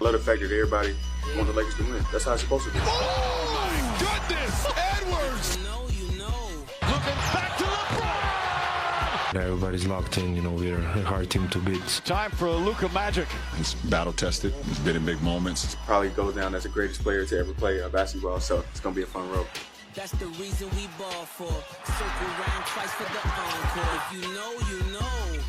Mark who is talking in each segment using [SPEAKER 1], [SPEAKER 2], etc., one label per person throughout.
[SPEAKER 1] I love the fact that everybody wants the Lakers to win. That's how it's supposed to be.
[SPEAKER 2] Oh, my goodness! Edwards!
[SPEAKER 3] You know.
[SPEAKER 2] Looking back to LeBron!
[SPEAKER 4] Everybody's locked in, we're a hard team to beat.
[SPEAKER 2] Time for Luka magic.
[SPEAKER 5] He's battle-tested. He's been in big moments.
[SPEAKER 1] Probably goes down as the greatest player to ever play basketball, so it's going to be a fun road.
[SPEAKER 3] That's the reason we ball for. Circle round twice for the encore. If you know, you know.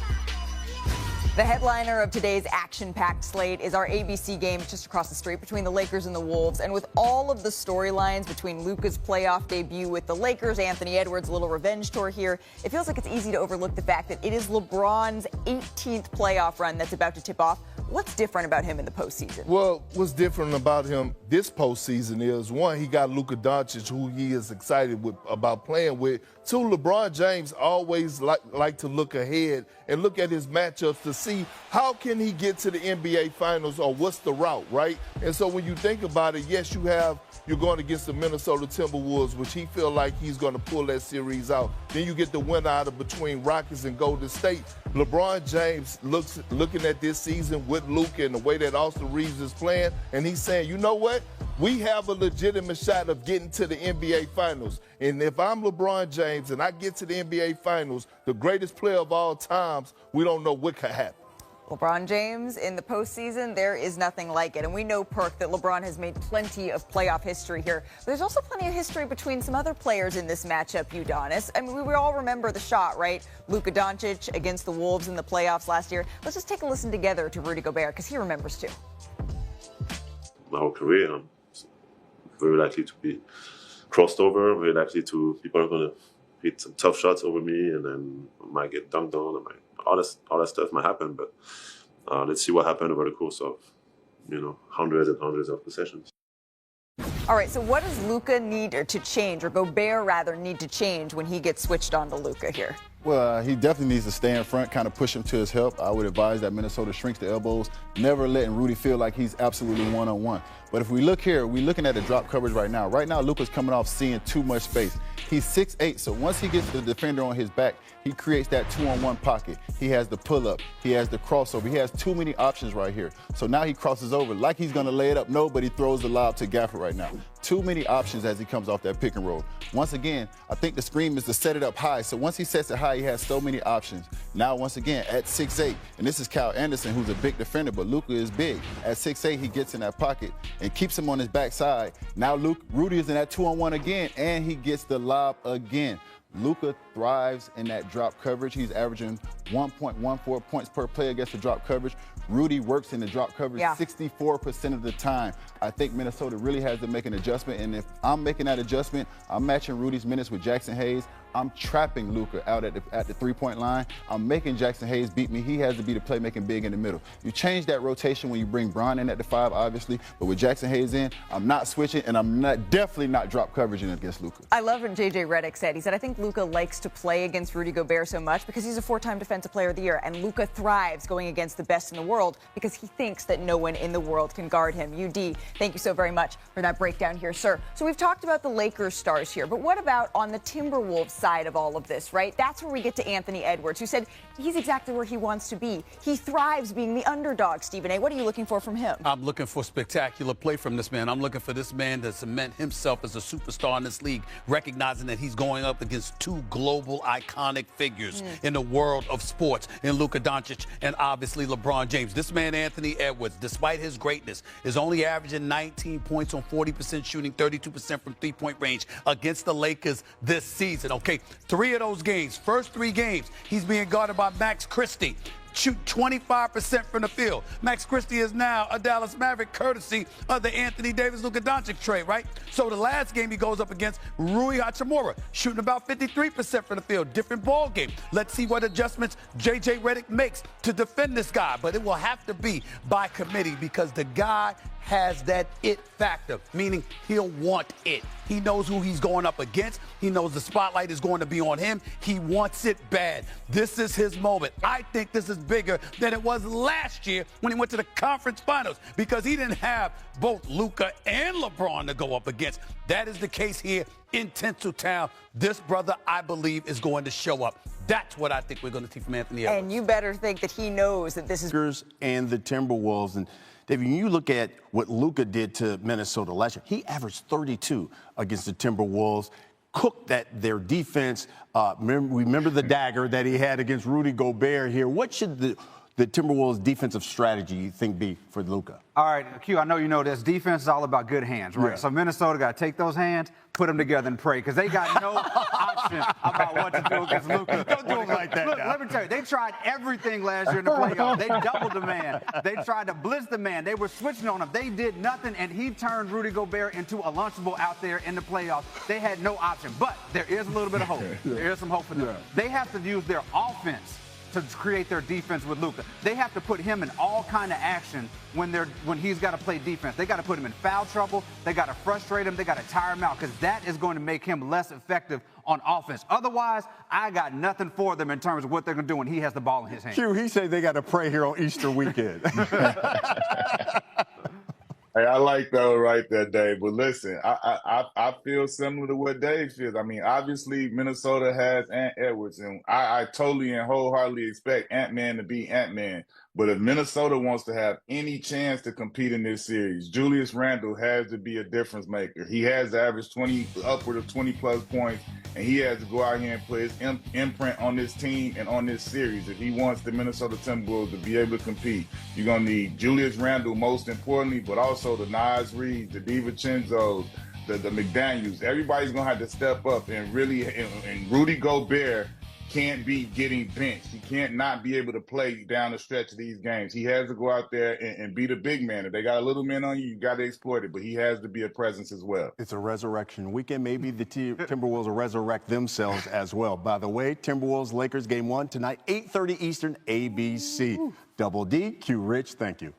[SPEAKER 6] The headliner of today's action-packed slate is our ABC game just across the street between the Lakers and the Wolves. And with all of the storylines between Luka's playoff debut with the Lakers, Anthony Edwards' little revenge tour here, it feels like it's easy to overlook the fact that it is LeBron's 18th playoff run that's about to tip off. What's different about him in the postseason?
[SPEAKER 7] Well, what's different about him this postseason is, one, he got Luka Doncic, who he is excited about playing with. Two, LeBron James always like to look ahead and look at his matchups to see how can he get to the NBA Finals or what's the route, right? And so when you think about it, yes, you're going against the Minnesota Timberwolves, which he feel like he's going to pull that series out. Then you get the winner out of between Rockets and Golden State. LeBron James looking at this season with Luka and the way that Austin Reeves is playing, and he's saying, you know what? We have a legitimate shot of getting to the NBA Finals. And if I'm LeBron James and I get to the NBA Finals, the greatest player of all times, we don't know what could happen.
[SPEAKER 6] LeBron James in the postseason, there is nothing like it. And we know, Perk, that LeBron has made plenty of playoff history here. But there's also plenty of history between some other players in this matchup, Udonis. I mean, we all remember the shot, right? Luka Doncic against the Wolves in the playoffs last year. Let's just take a listen together to Rudy Gobert, because he remembers too.
[SPEAKER 8] My whole career, I'm very likely to be crossed over, very likely to people are going to hit some tough shots over me, and then I might get dunked on. All that stuff might happen, but let's see what happened over the course of, hundreds and hundreds of possessions.
[SPEAKER 6] All right, so what does Luka need to change, or Gobert rather need to change when he gets switched on to Luka here?
[SPEAKER 9] Well, he definitely needs to stay in front, kind of push him to his help. I would advise that Minnesota shrinks the elbows, never letting Rudy feel like he's absolutely one-on-one. But if we look here, we're looking at the drop coverage right now. Right now, Luka's coming off seeing too much space. He's 6'8", so once he gets the defender on his back, he creates that 2-on-1 pocket. He has the pull-up. He has the crossover. He has too many options right here. So now he crosses over like he's going to lay it up. No, but he throws the lob to Gafford right now. Too many options as he comes off that pick and roll. Once again, I think the scheme is to set it up high. So once he sets it high, he has so many options. Now, once again, at 6'8", and this is Kyle Anderson, who's a big defender, but Luka is big. At 6'8", he gets in that pocket and keeps him on his backside. Now Rudy is in that 2-on-1 again, and he gets the lob again. Luka thrives in that drop coverage. He's averaging 1.14 points per play against the drop coverage. Rudy works in the drop coverage 64% of the time. I think Minnesota really has to make an adjustment, and if I'm making that adjustment, I'm matching Rudy's minutes with Jackson Hayes. I'm trapping Luka out at the three-point line. I'm making Jackson Hayes beat me. He has to be the playmaking big in the middle. You change that rotation when you bring Bron in at the 5, obviously, but with Jackson Hayes in, I'm not switching, and I'm definitely not drop coverage against Luka.
[SPEAKER 6] I love what J.J. Redick said. He said, I think Luka likes to play against Rudy Gobert so much because he's a 4-time Defensive Player of the Year, and Luka thrives going against the best in the world because he thinks that no one in the world can guard him. UD, thank you so very much for that breakdown here, sir. So we've talked about the Lakers stars here, but what about on the Timberwolves side of all of this, right? That's where we get to Anthony Edwards, who said he's exactly where he wants to be. He thrives being the underdog, Stephen A. What are you looking for from him?
[SPEAKER 10] I'm looking for spectacular play from this man. I'm looking for this man to cement himself as a superstar in this league, recognizing that he's going up against two global iconic figures in the world of sports, in Luka Doncic and obviously LeBron James. This man, Anthony Edwards, despite his greatness, is only averaging 19 points on 40% shooting, 32% from three-point range against the Lakers this season. Okay, 3 of those games, first 3 games, he's being guarded by Max Christie. Shoot 25% from the field. Max Christie is now a Dallas Maverick courtesy of the Anthony Davis-Luka Doncic trade, right? So the last game he goes up against Rui Hachimura, shooting about 53% from the field. Different ball game. Let's see what adjustments J.J. Redick makes to defend this guy. But it will have to be by committee because the guy has that it factor, meaning he'll want it. He knows who he's going up against. He knows the spotlight is going to be on him. He wants it bad. This is his moment. I think this is bigger than it was last year when he went to the conference finals because he didn't have both Luka and LeBron to go up against. That is the case here in Tinseltown. This brother, I believe, is going to show up. That's what I think we're going to see from Anthony Edwards.
[SPEAKER 6] And you better think that he knows that this is...
[SPEAKER 11] And the Timberwolves. And David, when you look at what Luka did to Minnesota last year, he averaged 32 against the Timberwolves, cooked their defense. Remember the dagger that he had against Rudy Gobert here. What should the Timberwolves' defensive strategy, you think, be for Luka?
[SPEAKER 12] All right, Q, I know you know this. Defense is all about good hands, right? Yeah. So Minnesota got to take those hands, put them together, and pray, because they got no option about what to do against Luka.
[SPEAKER 11] Don't do it like that.
[SPEAKER 12] Look,
[SPEAKER 11] now.
[SPEAKER 12] let me tell you, they tried everything last year in the playoffs. They doubled the man. They tried to blitz the man. They were switching on him. They did nothing, and he turned Rudy Gobert into a Lunchable out there in the playoffs. They had no option. But there is a little bit of hope. There is some hope for them. They have to use their offense to create their defense with Luka. They have to put him in all kind of action when he's got to play defense. They got to put him in foul trouble. They got to frustrate him. They got to tire him out, because that is going to make him less effective on offense. Otherwise, I got nothing for them in terms of what they're going to do when he has the ball in his hand.
[SPEAKER 11] Q, he said they got to pray here on Easter weekend.
[SPEAKER 13] Hey, I like that right there, Dave. But listen, I feel similar to what Dave feels. I mean, obviously, Minnesota has Ant Edwards, and I totally and wholeheartedly expect Ant-Man to be Ant-Man. But if Minnesota wants to have any chance to compete in this series, Julius Randle has to be a difference maker. He has to average upward of 20-plus points, and he has to go out here and put his imprint on this team and on this series. If he wants the Minnesota Timberwolves to be able to compete, you're going to need Julius Randle most importantly, but also the Naz Reid, the DiVincenzo's, the McDaniels. Everybody's going to have to step up and really, and Rudy Gobert can't be getting benched. He can't not be able to play down the stretch of these games. He has to go out there and be the big man. If they got a little man on you, you got to exploit it, but he has to be a presence as well.
[SPEAKER 11] It's a resurrection weekend. Maybe the Timberwolves will resurrect themselves as well. By the way, Timberwolves-Lakers game 1 tonight, 8:30 Eastern, ABC. Double D, Q Rich, thank you.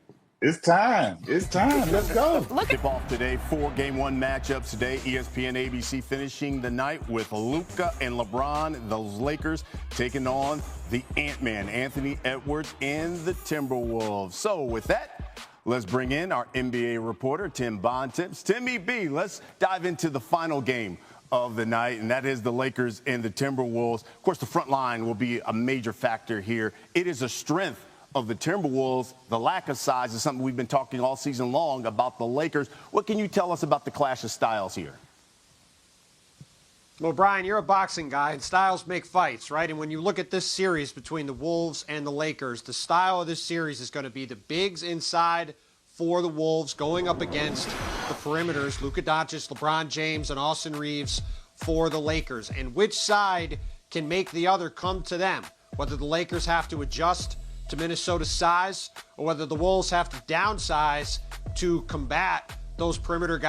[SPEAKER 13] It's time. It's time. Let's go.
[SPEAKER 11] Tip off today, 4 Game 1 matchups today. ESPN ABC finishing the night with Luka and LeBron. Those Lakers taking on the Ant-Man, Anthony Edwards, and the Timberwolves. So with that, let's bring in our NBA reporter, Tim Bontemps. Timmy B, let's dive into the final game of the night, and that is the Lakers and the Timberwolves. Of course, the front line will be a major factor here. It is a strength of the Timberwolves. The lack of size is something we've been talking all season long about the Lakers. What can you tell us about the clash of styles here?
[SPEAKER 14] Well, Brian, you're a boxing guy, and styles make fights, right? And when you look at this series between the Wolves and the Lakers, the style of this series is going to be the bigs inside for the Wolves going up against the perimeters, Luka Doncic, LeBron James, and Austin Reeves for the Lakers. And which side can make the other come to them? Whether the Lakers have to adjust to Minnesota's size, or whether the Wolves have to downsize to combat those perimeter guys.